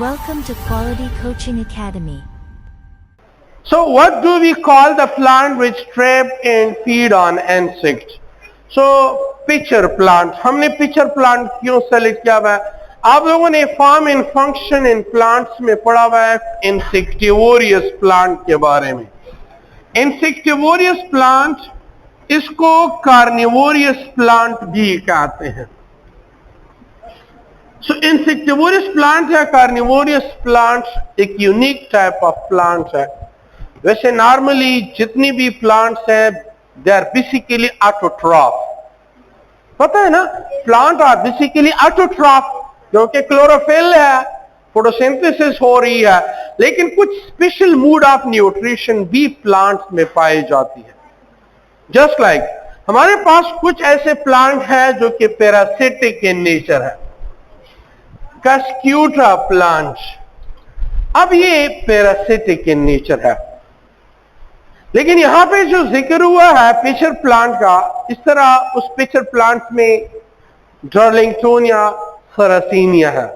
Welcome to Quality Coaching Academy. So what do we call the plant which trap and feed on insects? So pitcher plant. हमने pitcher plant क्यों select किया हुआ है? आप लोगों ने form and function in plants में पढ़ा हुआ है insectivorous plant के बारे में. Insectivorous plant इसको carnivorous plant भी कहते हैं. So insectivorous plant या carnivorous plants एक unique type of plants है. वैसे नॉर्मली जितनी भी प्लांट्स हैं दे आर बेसिकली ऑटोट्रॉफ. पता है ना, प्लांट आर बेसिकली ऑटोट्रॉफ क्योंकि क्लोरोफिल है, फोटोसिंथेसिस हो रही है, लेकिन कुछ स्पेशल मूड ऑफ न्यूट्रिशन भी प्लांट्स में पाई जाती है. जस्ट लाइक हमारे पास कुछ ऐसे प्लांट हैं जो कि पैरासिटिक इन नेचर है. कस्क्यूटा प्लांट, अब ये पैरासिटिक इन नेचर है, लेकिन यहां पे जो जिक्र हुआ है पिचर प्लांट का, इस तरह उस पिचर प्लांट में डर्लिंगटोनिया सरासिनिया है.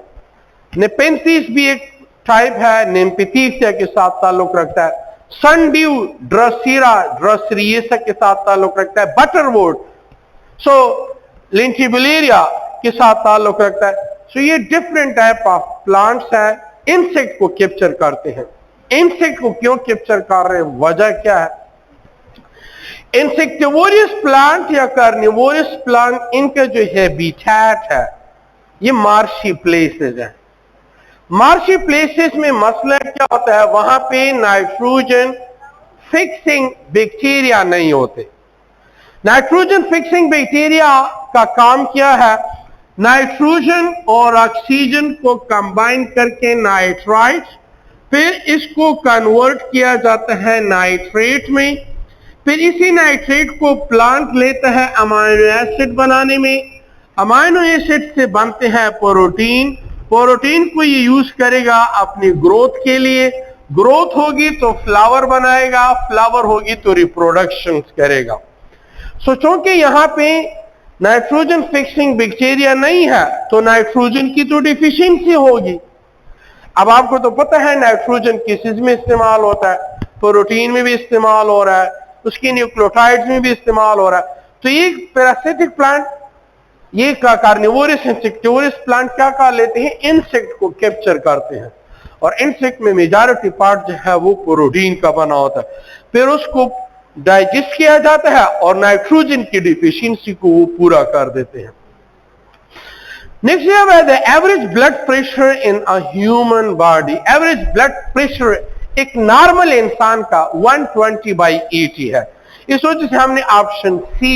नेपेंथिस भी एक टाइप है, नेम्पिथीसिया के साथ ताल्लुक रखता है. सनड्यू ड्रसीरा ड्रसरिएसा के साथ ताल्लुक रखता है. बटरवुड सो लिंटिबुलेरिया के साथ ताल्लुक रखता है. सो ये डिफरेंट टाइप ऑफ प्लांट्स है, इंसेक्ट को कैप्चर करते हैं. इंसेक्ट को क्यों कैप्चर कर रहे हैं, वजह क्या है? इंसेक्टिवोरियस प्लांट या कार्निवोरियस प्लांट, इनका जो हैबिटेट है ये मार्शी प्लेसेस है. मार्शी प्लेसेस में मसला क्या होता है, वहां पे नाइट्रोजन फिक्सिंग बैक्टीरिया नहीं होते. नाइट्रोजन फिक्सिंग बैक्टीरिया का काम क्या है, नाइट्रोजन और ऑक्सीजन को कंबाइन करके नाइट्राइट, फिर इसको कन्वर्ट किया जाता है नाइट्रेट में, फिर इसी नाइट्रेट को प्लांट लेता है अमाइनो एसिड बनाने में. अमाइनो एसिड से बनते हैं प्रोटीन. प्रोटीन को ये यूज करेगा अपनी ग्रोथ के लिए. ग्रोथ होगी तो फ्लावर बनाएगा, फ्लावर होगी तो रिप्रोडक्शन करेगा. सोचो कि यहां पे नाइट्रोजन फिक्सिंग बैक्टीरिया नहीं है तो नाइट्रोजन की तो डिफिशियंसी होगी. अब आपको तो पता है नाइट्रोजन किस चीज में इस्तेमाल होता है, प्रोटीन में भी इस्तेमाल हो रहा है, उसके न्यूक्लियोटाइड्स में भी इस्तेमाल हो रहा है. तो ये पैरासिटिक प्लांट, ये कार्निवोरस इंसेक्टिवोरस प्लांट क्या कर लेते हैं, इंसेक्ट को कैप्चर करते हैं. और इंसेक्ट में मेजॉरिटी पार्ट जो है वो प्रोटीन का बना होता है, फिर उसको डाइजेस्ट किया जाता है और नाइट्रोजन की डिफिशियंसी को वो पूरा कर देते हैं. Next we have the average blood pressure in a human body. Average blood pressure एक नॉर्मल इंसान का 120/80 है. इस वजह से हमने ऑप्शन सी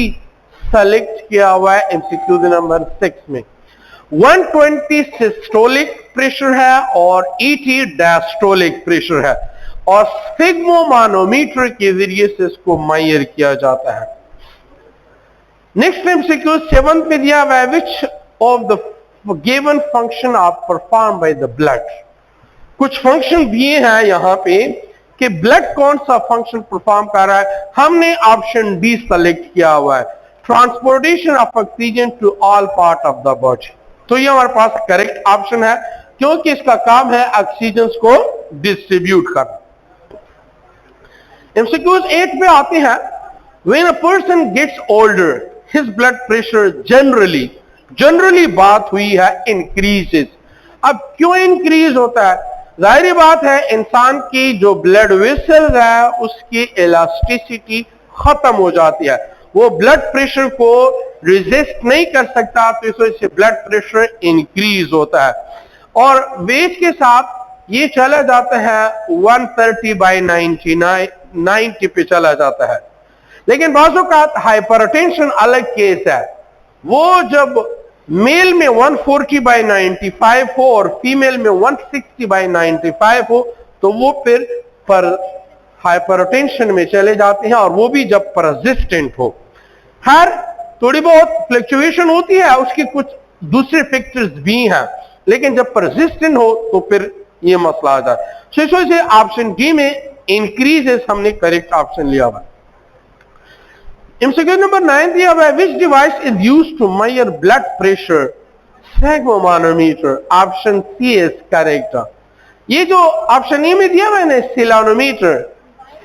सेलेक्ट किया हुआ है एमसीक्यू नंबर 6 में. 120 सिस्टोलिक प्रेशर है और 80 डायस्टोलिक प्रेशर है, और स्फिग्मोमानोमीटर के जरिए से इसको मेजर किया जाता है. नेक्स्ट एमसीक्यू 7 पे दिया हुआ है, which of the given function are performed by the blood. कुछ फंक्शन दिए हैं यहां पे कि ब्लड कौन सा फंक्शन परफॉर्म कर रहा है. हमने ऑप्शन डी सेलेक्ट किया हुआ है, transportation of oxygen to all part of the body. तो ये हमारे पास करेक्ट ऑप्शन है क्योंकि इसका काम है ऑक्सीजन को डिस्ट्रीब्यूट करना. एमसीक्यूज 8 पे आते हैं. When a person gets older his blood pressure generally बात हुई है इंक्रीजेस. अब क्यों इंक्रीज होता है, जाहिर बात है इंसान की जो ब्लड वेसल्स है उसकी इलास्टिसिटी खत्म हो जाती है, वो ब्लड प्रेशर को रेजिस्ट नहीं कर सकता, तो इस वजह से ब्लड प्रेशर इंक्रीज होता है. और वेट के साथ ये चला जाता है 130/90 पे चला जाता है. लेकिन बाजों का हाइपरटेंशन अलग केस है. वो जब मेल में 140/95 हो और फीमेल में 160/95 हो तो वो फिर पर हाइपरटेंशन में चले जाते हैं, और वो भी जब परसिस्टेंट हो. हर थोड़ी बहुत फ्लक्चुएशन होती है, उसके कुछ दूसरे फैक्टर्स भी हैं, लेकिन जब परसिस्टेंट हो तो फिर ये मसला आ जाता है. इस वजह से ऑप्शन डी में इंक्रीजेस हमने करेक्ट ऑप्शन लिया हुआ. MCQ number 9 दिया हुआ है, which device is used to measure blood pressure? Sphygmomanometer. Option C is correct. ये जो ऑप्शन ए में दिया मैंने सेलानोमीटर,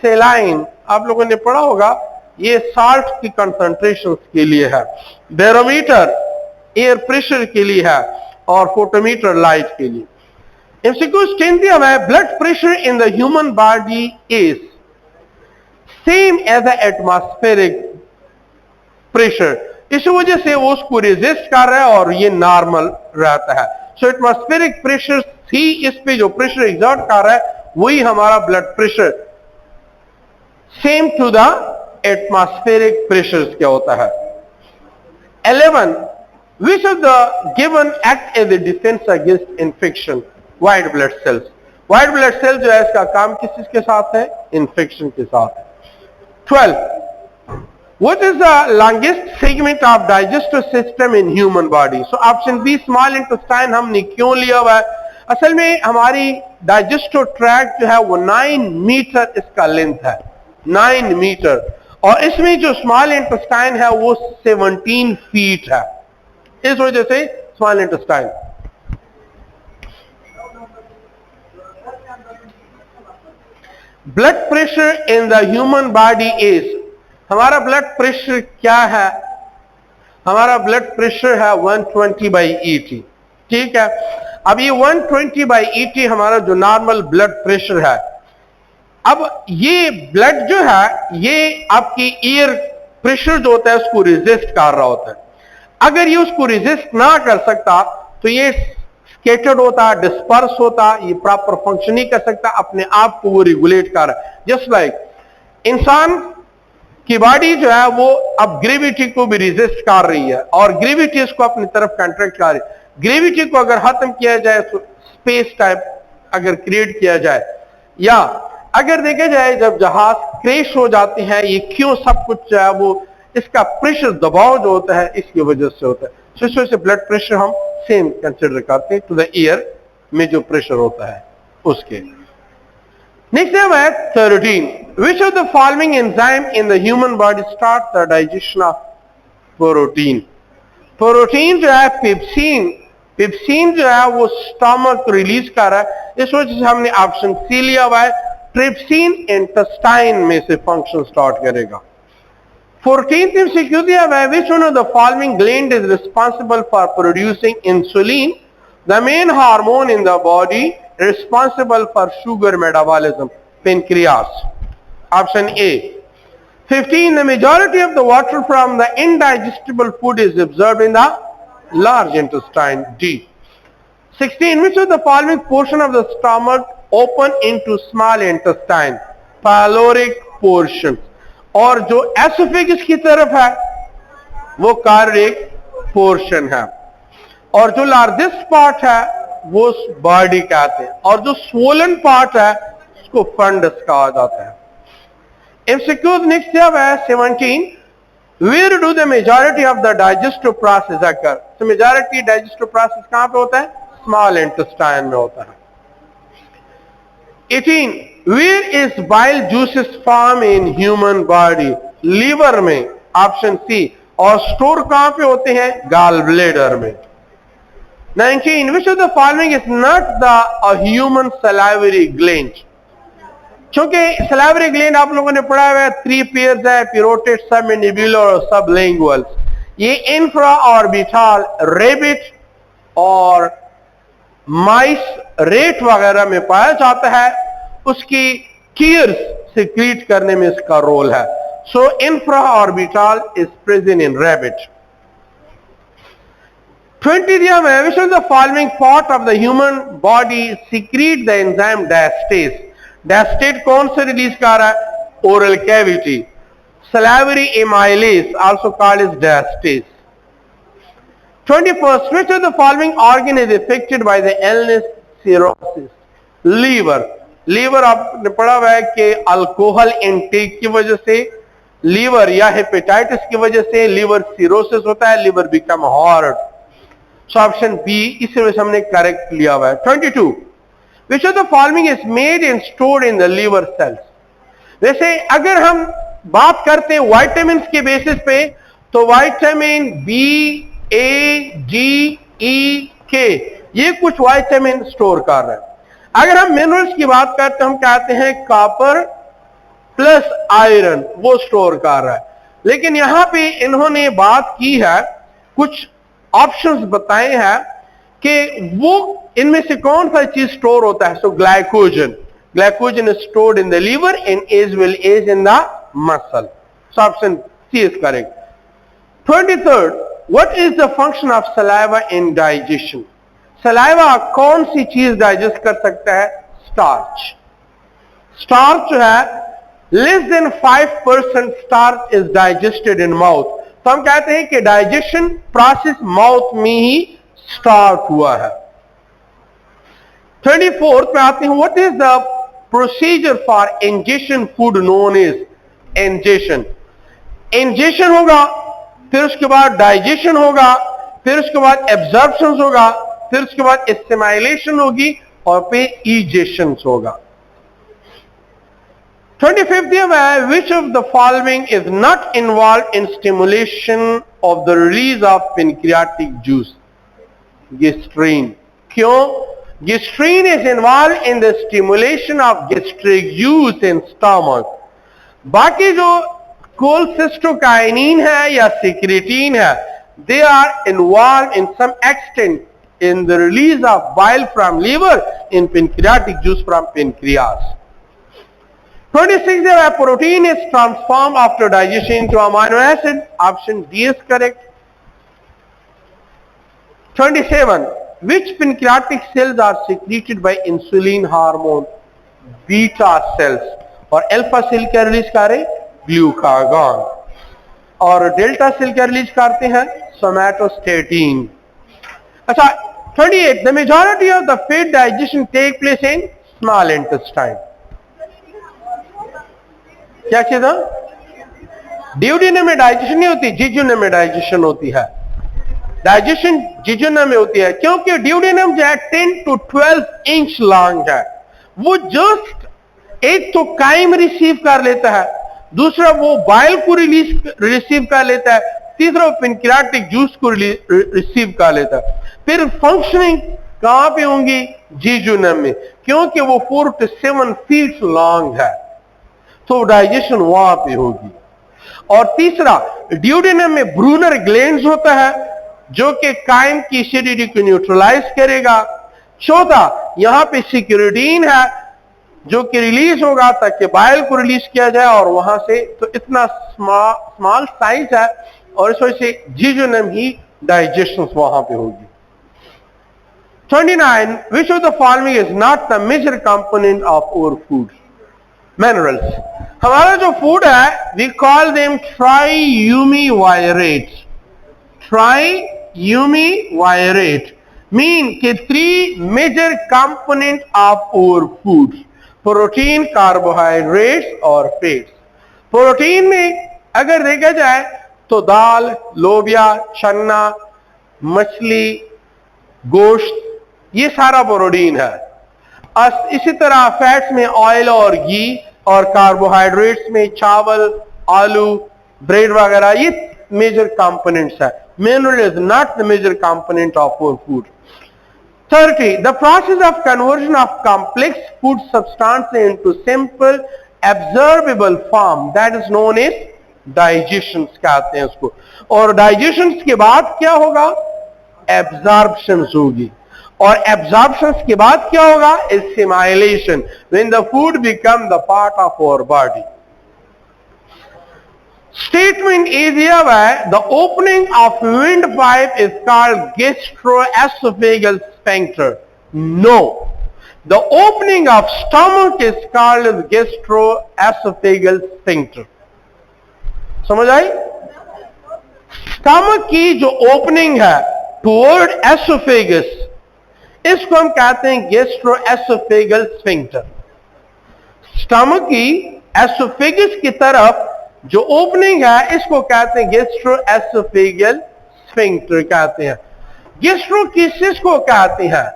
सेलाइन, आप लोगों ने पढ़ा होगा, ये साल्ट की कंसंट्रेशन के लिए है। बैरोमीटर एयर प्रेशर के लिए है और फोटोमीटर लाइट के लिए। एमसीक्यू 10 दिया हुआ है, blood pressure in the human body is same as the atmospheric pressure. इस वजह से वो उसको रेजिस्ट कर रहा है और ये नॉर्मल रहता है। सो एटमॉस्फेरिक प्रेशर ही इस पे जो प्रेशर एग्जर्ट कर रहा है वही हमारा blood pressure same to the atmospheric pressure क्या होता है। 11 which of the given act as a defence against infection, white blood cells. White blood cell जो है इसका काम किस चीज के साथ है, इन्फेक्शन के साथ है। 12 what is the longest segment of digestive system in human body? So option B small intestine हमने क्यों लिया हुआ है, असल में हमारी डाइजेस्टिव ट्रैक्ट जो है वो 9 मीटर इसका लेंथ है, 9 मीटर, और इसमें जो स्मॉल इंटेस्टाइन है वो 17 फीट है, इस वजह से small intestine. Blood pressure in the human body is, हमारा ब्लड प्रेशर क्या है, हमारा ब्लड प्रेशर है 120/80, ठीक है। अब ये 120/80 हमारा जो नॉर्मल ब्लड प्रेशर है, अब ये ब्लड जो है ये आपकी ईयर प्रेशर जो होता है उसको रेजिस्ट कर रहा होता है। अगर ये उसको रेजिस्ट ना कर सकता तो ये स्केटर्ड होता, डिस्पर्स होता, ये प्रॉपर फंक्शन नहीं कर सकता, अपने आप को वो रेगुलेट कर रहा है। जस्ट लाइक इंसान की बॉडी जो है वो अब ग्रेविटी को भी रेजिस्ट कर रही है और ग्रेविटी इसको अपनी तरफ कंट्रैक्ट कर रही है। ग्रेविटी को अगर खत्म किया जाए तो स्पेस टाइप अगर क्रिएट किया जाए, या अगर देखा जाए जब जहाज क्रैश हो जाते हैं, ये क्यों सब कुछ जो है वो इसका प्रेशर दबाव जो होता है इसकी वजह से होता है। तो इस वजह से ब्लड प्रेशर हम सेम कंसिडर करते हैं टू द ईयर में जो प्रेशर होता है उसके। नेक्स्ट है 13 which of the following enzyme in the human body start the digestion of protein? Protein जो है पेप्सिन, पेप्सिन जो है वो स्टमक रिलीज कर रहा है, इस वजह से हमने ऑप्शन सी लिया हुआ है। ट्रिप्सिन इंटेस्टाइन में से फंक्शन स्टार्ट करेगा। 14th MCQ दिया हुआ है, which one of the following gland is responsible for producing insulin, the main hormone in the body responsible for sugar metabolism? Pancreas. Option A. 15 the majority of the water from the indigestible food is absorbed in the large intestine. D. 16 which of the following portion of the stomach open into small intestine? Pyloric portion. और जो oesophagus की तरफ है वो cardiac portion है, और जो largest part है वो बॉडी कहते हैं, और जो स्वोलन पार्ट है उसको फंडस कहा जाता है। MCQ नेक्स्ट है 17 where do the majority of the digestive process occur? तो मेजॉरिटी डाइजेस्टिव प्रोसेस कहां पे होता है, स्मॉल इंटेस्टाइन में होता है। 18 where is bile juices form in human body? Liver में, ऑप्शन सी, और स्टोर कहां पे होते हैं, गॉल ब्लैडर में। 19 which of the following is not the a human salivary gland? क्योंकि सलाइवरी ग्लैंड आप लोगों ने पढ़ा हुआ है 3 पेयर्स है, पिरोटिड, सबमैंडिबुलर और सबलिंगुअल। ये इंफ्रा ऑर्बिटल रेबिट और माइस, रेट वगैरह में पाया जाता है, उसकी टीयर्स सिक्रीट करने में इसका रोल है। So infra orbital is present in rabbit. 20 दिया है, which of the following part of the human body secrete the enzyme diastase? डायस्टेट कौन से रिलीज कर रहा है, oral cavity. Salivary amylase also called as diastase. 21st which of the following organ is affected by the illness cirrhosis? Liver. Liver आपने पढ़ा हुआ है कि अल्कोहल इनटेक की वजह से लीवर या हेपेटाइटिस की वजह से लीवर सिरोसिस होता है, liver become hard. So option B इस वजह से हमने करेक्ट लिया हुआ है। 22 which of the following is made and stored in the liver cells? वैसे अगर हम बात करते हैं विटामिन के बेसिस पे तो विटामिन बी, ए, डी, ई, के, ये कुछ विटामिन स्टोर कर रहे हैं। अगर हम मिनरल्स की बात करते हैं, हम कहते हैं कॉपर प्लस आयरन वो स्टोर कर रहा है। लेकिन यहां पे इन्होंने बात की है, कुछ ऑप्शंस बताए हैं कि वो इनमें से कौन सा चीज स्टोर होता है। So glycogen is stored in the liver and as well as in the muscle. So option C is correct. 23rd, what is the function of saliva in digestion? Saliva कौन सी चीज डाइजेस्ट कर सकता है? Starch जो है, less than 5% starch is digested in mouth. तो हम कहते हैं कि डाइजेशन प्रोसेस माउथ में ही स्टार्ट हुआ है। 24th में आते हैं, what is the procedure for ingestion food known as ingestion? Ingestion होगा, फिर उसके बाद डाइजेशन होगा, फिर उसके बाद एब्जॉर्प्शन होगा, फिर उसके बाद एसिमाइलेशन होगी और फिर इजेशन होगा। 25th है, which of the following is not involved in stimulation of the release of pancreatic juice? Gastrin. क्यों? Gastrin is involved in the stimulation of gastric juice in stomach. बाकी जो cholecystokinin है या secretin है, they are involved in some extent in the release of bile from liver in pancreatic juice from pancreas. 26 है, protein is transformed after digestion into amino acid. Option D is correct. 27, which pancreatic cells are secreted by insulin hormone? Beta cells. और alpha cell क्या release कर रहे? Glucagon. और delta cell क्या release करते हैं? Somatostatin. अच्छा, 28, the majority of the fat digestion take place in small intestine. क्या चीज है? ड्यूडेनम में डाइजेशन नहीं होती, जिजुनम में डाइजेशन होती है। डाइजेशन जिजुनम में होती है क्योंकि ड्यूडेनम जो है 10 to 12 इंच लॉन्ग है। वो जस्ट एक तो काइम रिसीव कर लेता है, दूसरा वो बाइल को रिसीव कर लेता है, तीसरा वो पेनक्रियाटिक जूस को रिसीव कर लेता है। फिर फंक्शनिंग कहां पे होंगी? जिजुनम में, क्योंकि वो 4 to 7 फीट लॉन्ग है, तो डाइजेशन वहां पे होगी। और तीसरा, ड्यूडेनम में ब्रूनर ग्लैंड्स होता है जो कि काइम की एसिडिटी को न्यूट्रलाइज करेगा। चौथा, यहां पे सिक्यूरिटीन है जो कि रिलीज होगा ताकि बाइल को रिलीज किया जाए, और वहां से तो इतना स्मॉल साइज है और इस वजह से जिजुनम ही डाइजेशन वहां पे होगी। 29, which of the following is not the major component of our food? Minerals. हमारा जो फूड है, we call them triumvirate. Triumvirate mean कि 3 major component of our food: protein, carbohydrates और फैट्स। प्रोटीन में अगर देखा जाए तो दाल, लोबिया, चना, मछली, गोश्त, ये सारा प्रोटीन है। इसी तरह फैट्स में ऑयल और घी, और कार्बोहाइड्रेट्स में चावल, आलू, ब्रेड वगैरह, ये मेजर कंपोनेंट्स है। Mineral is not the major component of our food. 30, the process of conversion of complex food substance into simple absorbable form, that is known as digestion कहते हैं उसको। और डाइजेशन के बाद क्या होगा? एब्जॉर्प्शन होगी, और एब्जॉर्प्शन के बाद क्या होगा? एसिमाइलेशन, when the food become the part of our body. Statement is here where the opening of windpipe is called gastroesophageal sphincter. No, the opening of stomach is called gastroesophageal sphincter. समझ आई? Stomach की जो opening है toward oesophagus, इसको हम कहते हैं gastroesophageal sphincter. Stomach की oesophagus की तरफ जो ओपनिंग है, इसको कहते हैं गैस्ट्रोएसोफेगल स्फिंक्टर कहते हैं। गैस्ट्रो किसिस को कहते हैं,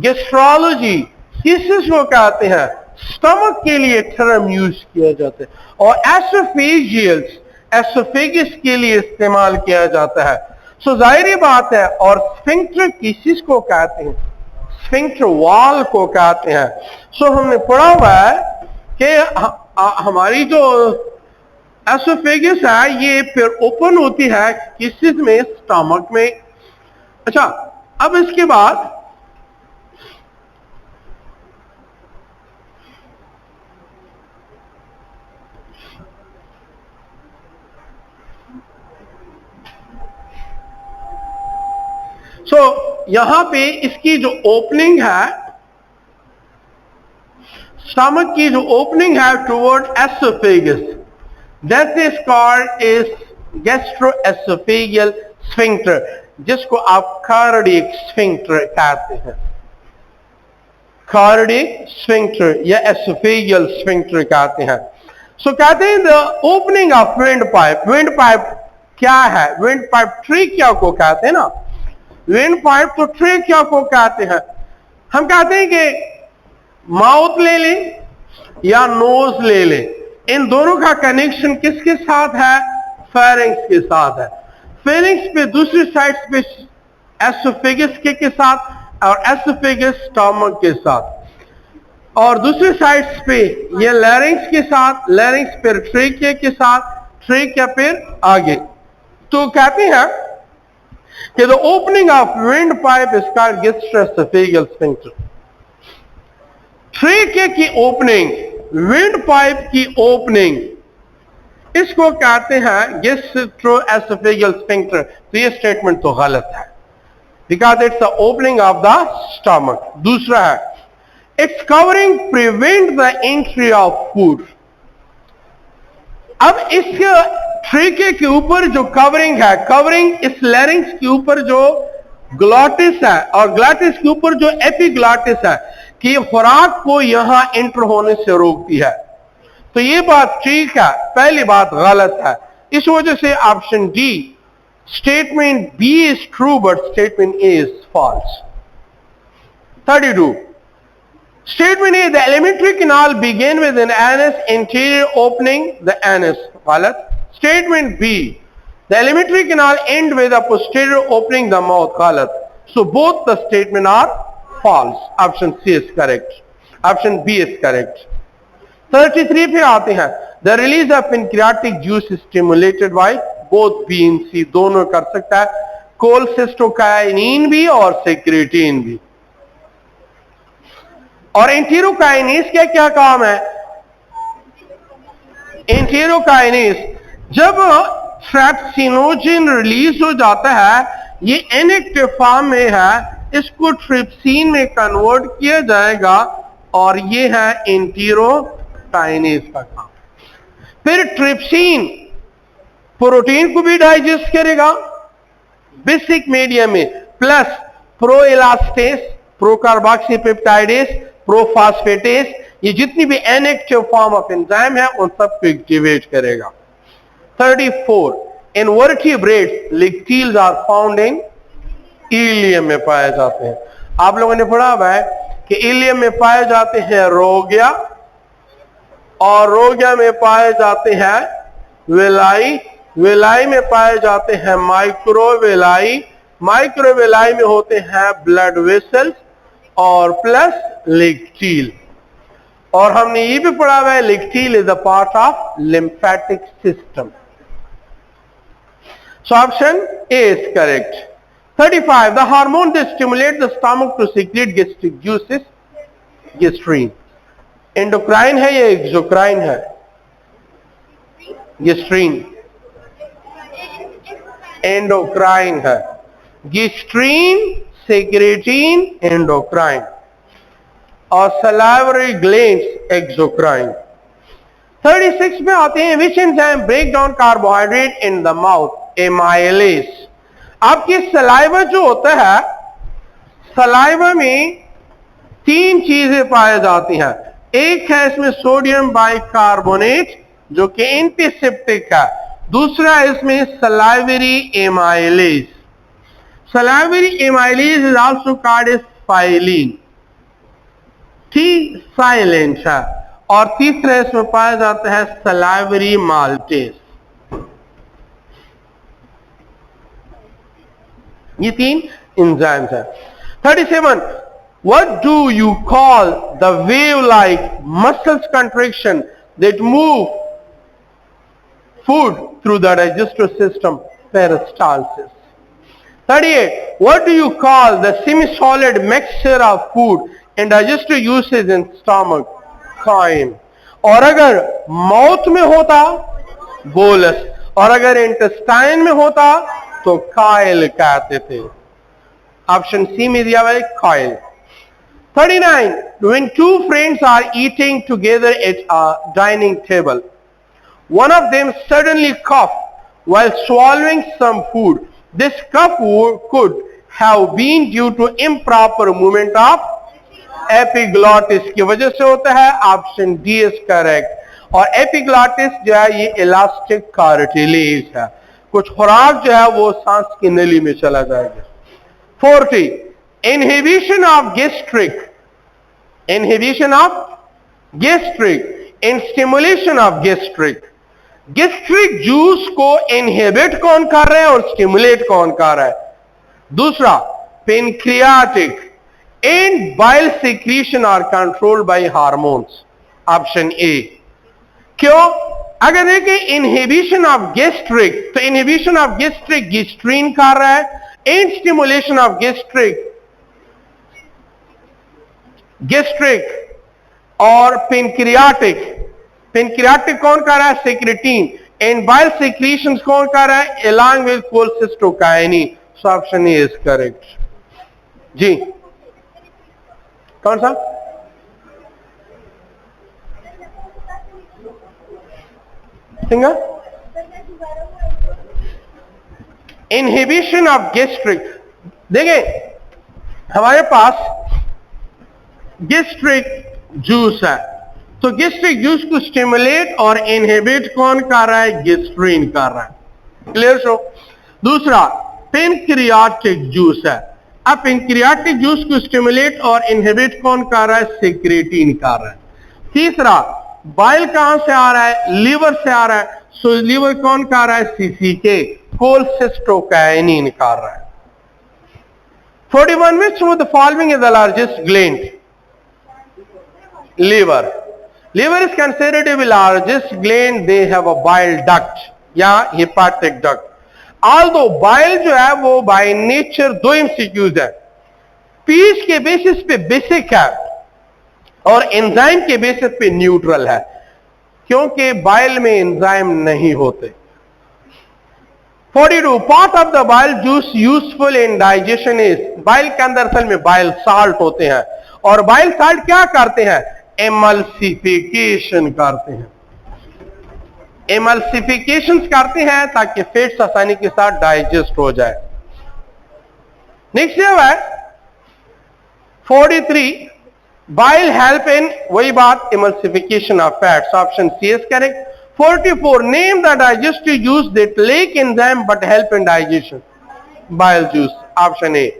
गैस्ट्रोलॉजी किसिस को कहते हैं, स्टमक के लिए टर्म यूज किया जाता है, और एसोफेजियल्स एसोफेगस के लिए इस्तेमाल किया जाता है। सो जाहिर बात है, और स्फिंक्टर किसिस को कहते हैं स्फिंक्टर वॉल को कहते हैं। सो हमने पढ़ा हुआ है कि हमारी जो एसोफेगस है ये फिर ओपन होती है किस चीज में, स्टमक में। अच्छा, अब इसके बाद यहां पे इसकी जो ओपनिंग है, स्टमक की जो ओपनिंग है toward oesophagus, that is called is gastroesophageal sphincter, जिसको आप कार्डियक स्फिंक्टर कहते हैं। कार्डियक स्फिंक्टर या एसोफेगियल स्फिंक्टर कहते हैं। कहते हैं the opening of wind pipe. Wind pipe क्या है? विंड पाइप ट्रेकिया को कहते हैं ना। विंड पाइप तो ट्रेकिया को कहते हैं। हम कहते हैं कि माउथ ले लें या नोज ले लें, इन दोनों का कनेक्शन किसके साथ है? फेरिंग्स के साथ है। फेरिंग्स पे दूसरी साइड पे एसोफेगस के साथ और एसोफेगस स्टमक के साथ, और दूसरी साइड्स पे ये लैरिंग्स के साथ, लैरिंग्स पे ट्रेकिया के साथ, ट्रेकिया फिर आगे। तो कहते हैं कि the opening of windpipe is called gastroesophageal sphincter. Trachea की ओपनिंग, विंड पाइप की ओपनिंग, इसको कहते हैं गैस्ट्रोएसोफेगियल स्फिंक्टर। तो ये स्टेटमेंट तो गलत है, because it's the opening of the stomach. दूसरा है it's covering prevent the entry of food. अब इस ट्रेके के ऊपर जो कवरिंग है, कवरिंग इस लैरिंग्स के ऊपर जो ग्लॉटिस है और ग्लॉटिस के ऊपर जो एपिग्लॉटिस है, कि खुराक को यहां एंटर होने से रोकती है। तो ये बात ठीक है, पहली बात गलत है। इस वजह से option D, statement B is true but statement A is false. 32. Statement A, the alimentary canal begin with an anus anterior opening the anus. गलत. Statement B, the alimentary canal end with a posterior opening the mouth. गलत. So both the statement are false. Option C is correct. Option B is correct. 33 पे आते हैं. The release of pancreatic juice is stimulated by both B and C. दोनों कर सकता है, कोलसिस्टोकाइनिन भी और सेक्रेटिन भी। और एंटेरोकाइनेस का क्या काम है? एंटेरोकाइनेस जब फ्रैक्सिनोजन रिलीज हो जाता है, ये इनएक्टिव फॉर्म में है, इसको ट्रिप्सिन में कन्वर्ट किया जाएगा और ये है एंटेरोकाइनेस का काम। फिर ट्रिप्सिन प्रोटीन को भी डाइजेस्ट करेगा बेसिक मीडियम में, प्लस प्रोएलास्टेस, प्रोकार्बोक्सीपेप्टाइडेस, प्रोफॉस्फेटेस, ये जितनी भी इनएक्टिव फॉर्म ऑफ एंजाइम है उन सबको एक्टिवेट करेगा। 34. In vertebrates lacteals are found in ileum में पाए जाते हैं। आप लोगों ने पढ़ा हुआ है कि इलियम में पाए जाते हैं रोगिया, और रोगिया में पाए जाते हैं वेलाई, वेलाई में पाए जाते हैं माइक्रोवेलाई, माइक्रोवेलाई में होते हैं ब्लड वेसल्स और प्लस लिक्टील। और हमने ये भी पढ़ा हुआ है lacteal is a part of lymphatic system. So option A is correct. 35. The hormone that stimulate the stomach to secrete gastric juice is gastrin. Endocrine है या एक्सोक्राइन है? गेस्ट्रीन एंडोक्राइन है। गेस्ट्रीन, सेक्रेटिन एंडोक्राइन और salivary glands exocrine. 36 में आते हैं which enzyme break down carbohydrate in the mouth? Amylase. आपकी saliva जो होता है, सलाइवा में 3 चीजें पाई जाती हैं। एक है इसमें सोडियम बाइकार्बोनेट जो कि एंटीसेप्टिक है, दूसरा इसमें salivary amylase. Salivary amylase is also called as phyllene, silent है, और तीसरा इसमें पाया जाता है salivary maltase। ये 3 एंजाइम्स है। 37. What do you call the wave-like muscles contraction that move food through the digestive system? Peristalsis. 38. What do you call the semi-solid mixture of food and digestive uses in stomach? Chyme. और अगर mouth में होता bolus, और अगर intestine में होता तो Kyle कहते थे. ऑप्शन सी में दिया हुआ है Kyle. 39. When two friends are eating together at a dining table, one of them suddenly coughed while swallowing some food. This cough could have been due to improper movement of epiglottis की वजह से होता है. Option D is correct. और epiglottis जो है ये elastic cartilage है. कुछ खुराक जो है वो सांस की नली में चला जाएगा. 40. Inhibition of gastric and stimulation of gastric. Gastric juice को इनहिबिट कौन कर रहा है और स्टिमुलेट कौन कर रहा है? दूसरा, pancreatic and bile secretion are controlled by hormones. Option A. क्यों? अगर देखें इनहिबिशन ऑफ गैस्ट्रिक, तो इनहिबिशन ऑफ गैस्ट्रिक गैस्ट्रीन कर रहा है, एंड स्टिमुलेशन ऑफ गैस्ट्रिक और पेनक्रियाटिक कौन कर रहा है? सेक्रेटिन. एंड बाइल सिक्रीशंस कौन कर रहा है? Along with cholecystokinin. So option A is correct. जी कौन सा? सिंगर. Inhibition of gastric. देखें हमारे पास गैस्ट्रिक जूस है, तो गैस्ट्रिक जूस को स्टिमुलेट और इनहिबिट कौन कर रहा है? गैस्ट्रीन कर रहा है. Clear so. दूसरा, पेनक्रियाटिक जूस है. अब पेनक्रियाटिक जूस को स्टिमुलेट और इनहिबिट कौन कर रहा है? सेक्रेटिन कर रहा है. तीसरा, बाइल कहां से आ रहा है? लीवर से आ रहा है. सो लीवर कौन कर रहा है? सीसीके, कोलसिस्टोकाइनिन कर रहा है. 41. Which of the following is the largest gland? Liver. Liver is considered to be largest gland. They have a bile duct या hepatic duct. Although bile जो है वो by nature दो MCQs है. पीच के बेसिस पे बेसिक है और एंजाइम के बेसिस पे न्यूट्रल है, क्योंकि बाइल में एंजाइम नहीं होते. 42. Part of the bile juice useful in digestion is. Bile के अंदर असल में बाइल साल्ट होते हैं, और बाइल साल्ट क्या करते हैं? एमल्सिफिकेशन करते हैं. एमल्सिफिकेशन करते हैं ताकि फैट्स आसानी के साथ डाइजेस्ट हो जाए. नेक्स्ट है 43. बाइल हेल्प इन, वही बात, emulsification of fats. Option C is correct. 44. Name the digestive juice that lack enzyme but help in digestion. Bile juice. Option A.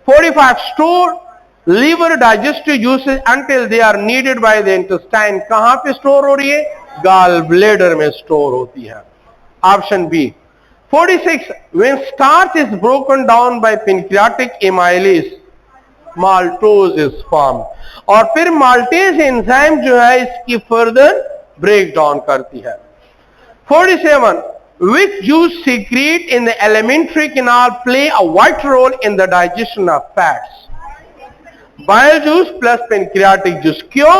45. Store liver digestive juices until they are needed by the intestine. कहां पे store हो रही है? Gall bladder में store होती है. Option B. 46. When starch is broken down by pancreatic amylase, maltose is formed. और फिर maltase एंजाइम जो है इसकी फर्दर ब्रेक डाउन करती है. 47. Which juice secrete in the alimentary canal play a vital role in the digestion of fats? Bile juice plus pancreatic juice. क्यों?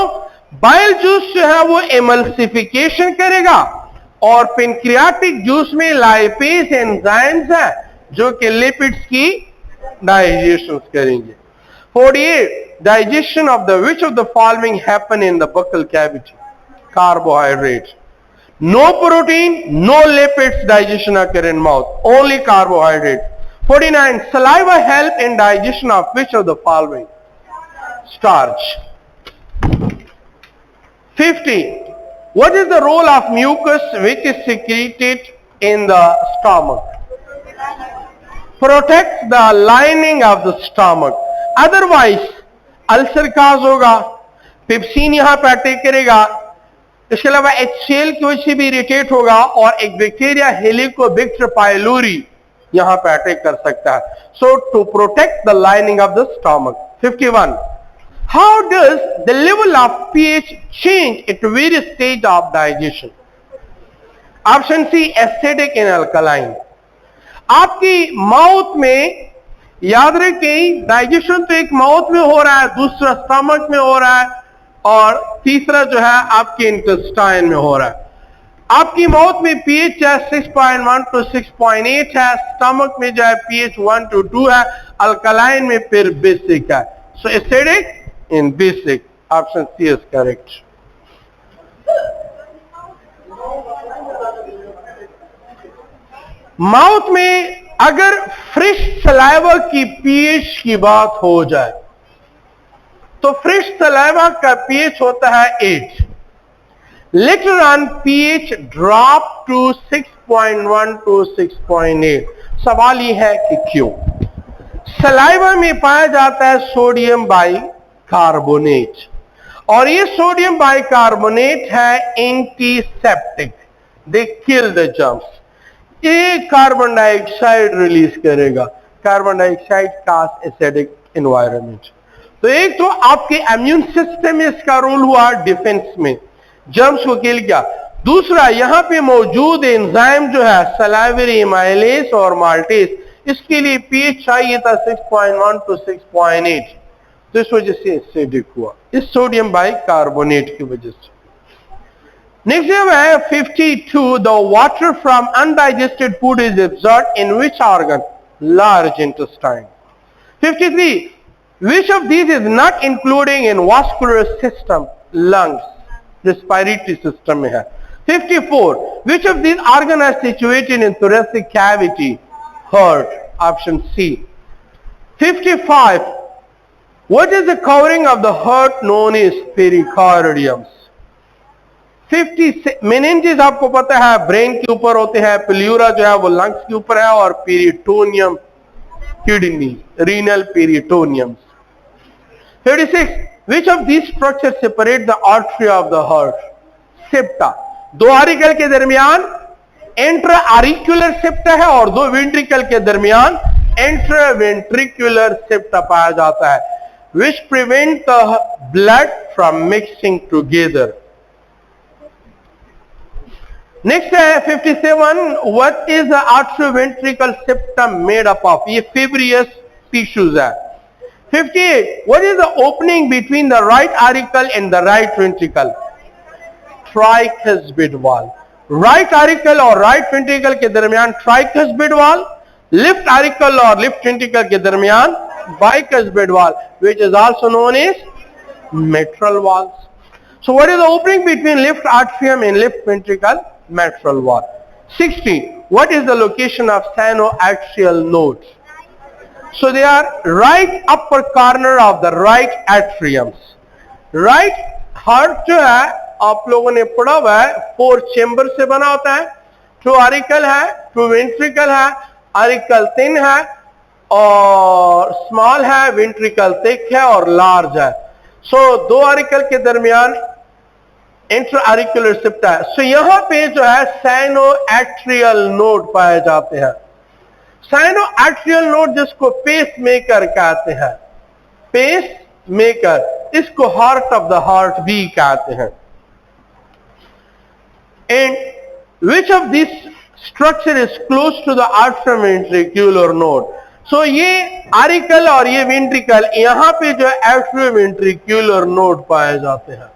Bile juice जो है वो एमल्सिफिकेशन करेगा, और पेनक्रियाटिक जूस में लाइपेज एंजाइम्स है जो कि लिपिड्स की डाइजेशन करेंगे. 48. Digestion of the which of the following happen in the buccal cavity? Carbohydrates. No protein, no lipids digestion occur in mouth, only carbohydrate. 49. Saliva help in digestion of which of the following? Starch. 50. What is the role of mucus which is secreted in the stomach? Protect the lining of the stomach. Otherwise ulcer cause होगा, pepsin यहां पे attack करेगा, इसके अलावा HCl की वजह से भी इरिटेट होगा, और एक बैक्टीरिया हेलिकोबैक्टर पाइलोरी यहां पे अटैक कर सकता है. So to protect the lining of the stomach. 51. How does the level of pH change at various stage of digestion? Option C, acidic and alkaline. आपकी माउथ में याद रखें, डाइजेशन तो एक माउथ में हो रहा है, दूसरा स्टमक में हो रहा है, और तीसरा जो है आपके इंटेस्टाइन में हो रहा है. आपकी माउथ में पीएच है 6.1 to 6.8 है, स्टमक में जो है पीएच 1 to 2 है, अल्कलाइन में फिर बेसिक है. So acidic and basic, option C is correct. Mouth में अगर फ्रेश सलाइवा की पीएच की बात हो जाए तो फ्रेश सलाइवा का पीएच होता है 8. Later on pH drop to 6.1 to 6.8. सवाल यह है कि क्यों? सलाइवा में पाया जाता है सोडियम बाइकार्बोनेट, और ये सोडियम बाइकार्बोनेट है antiseptic. They kill the germs. ये कार्बन डाइऑक्साइड रिलीज करेगा. कार्बन डाइऑक्साइड काज एसिडिक एनवायरनमेंट. तो एक तो आपके इम्यून सिस्टम में इसका रोल हुआ डिफेंस में, जर्म्स को किल किया. दूसरा, यहां पे मौजूद एंजाइम जो है सलाइवरी एमाइलेज और माल्टेज, इसके लिए पीएच चाहिए था 6.1 to 6.8. तो इस वजह से एसिडिक हुआ, इस सोडियम बाइकार्बोनेट की वजह से. नेक्स्ट है 52. The water from undigested food is absorbed in which organ? Large intestine. 53. Which of these is not including in vascular system? Lungs. Respiratory system में है. 54. Which of these organ are situated in thoracic cavity? Heart. Option C. 55. What is the covering of the heart known as pericardium? 56. Meninges आपको पता है brain के ऊपर होते हैं, pleura जो है वो लंग्स के ऊपर है, और peritoneum kidney, renal peritoneum. 36. Which of these structures separate the artery of the heart? Septa. दो आरिकल के दरमियान इंट्रा आरिकुलर सेप्टा है, और दो वेंट्रिकल के दरमियान इंट्रा वेंट्रिकुलर सेप्टा पाया जाता है. Which prevent the blood from mixing together. Next है 57. What is the atrioventricular septum made up of? ये fibrous tissues है. 58. What is the opening between the right auricle and the right ventricle? Tricuspid valve. Right auricle और right ventricle के दरमियान tricuspid valve, left auricle और left ventricle के दरमियान bicuspid valve, which is also known as mitral valve. So what is the opening between left atrium and left ventricle? Mitral valve. 60. What is the location of sinoatrial nodes? So they are right upper corner of the right atriums. Right heart जो है आप लोगों ने पढ़ा हुआ है 4 chamber से बना होता है. 2 आरिकल है, 2 वेंट्रिकल है, आरिकल थिन है और स्मॉल है, वेंट्रिकल थिक है और लार्ज है. सो 2 आरिकल के दरमियान इंट्रा आरिकुलर सेप्टा है. सो यहां पे जो है साइनोएट्रियल नोड पाए जाते हैं. साइनोएट्रियल नोड जिसको पेस मेकर कहते हैं, पेस मेकर, इसको हार्ट ऑफ द हार्ट भी कहते हैं. And which of this structure is close to the atrioventricular node? So ये आरिकल और ये वेंट्रिकल, यहां पे जो atrioventricular node पाए जाते हैं.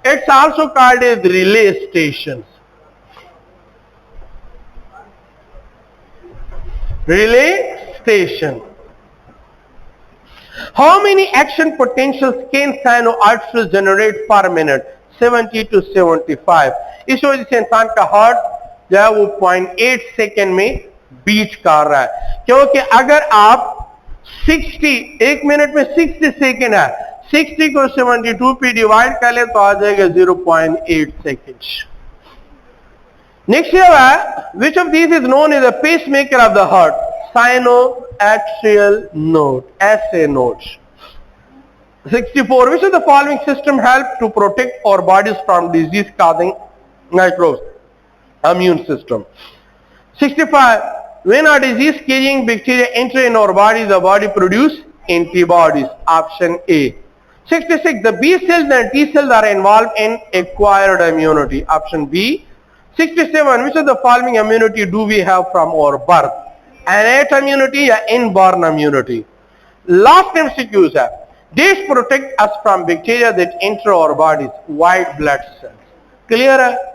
It's also called as relay stations. Relay station. How many action potentials can sinoarteries generate per minute? 70 to 75. इस वजह से इंसान का हार्ट जो है वो 0.8 सेकेंड में बीट कर रहा है, क्योंकि अगर आप 60 एक मिनट में 60 सेकेंड है, 60 को 72 पे डिवाइड कर ले तो आ जाएगा 0.8 सेकेंड. नेक्स्ट है which of this is known as the pacemaker of the heart? Sinoatrial node, SA node. 64. Which of the following system help to protect our bodies from disease causing microbes? Immune system. 65. When a disease carrying bacteria enter in our body, the body produce antibodies. Option A. 66. The B cells and T cells are involved in acquired immunity. Option B. 67. Which of the following immunity do we have from our birth? Innate immunity or inborn immunity? Last MCQs है. These protect us from bacteria that enter our bodies. White blood cells. Clear है?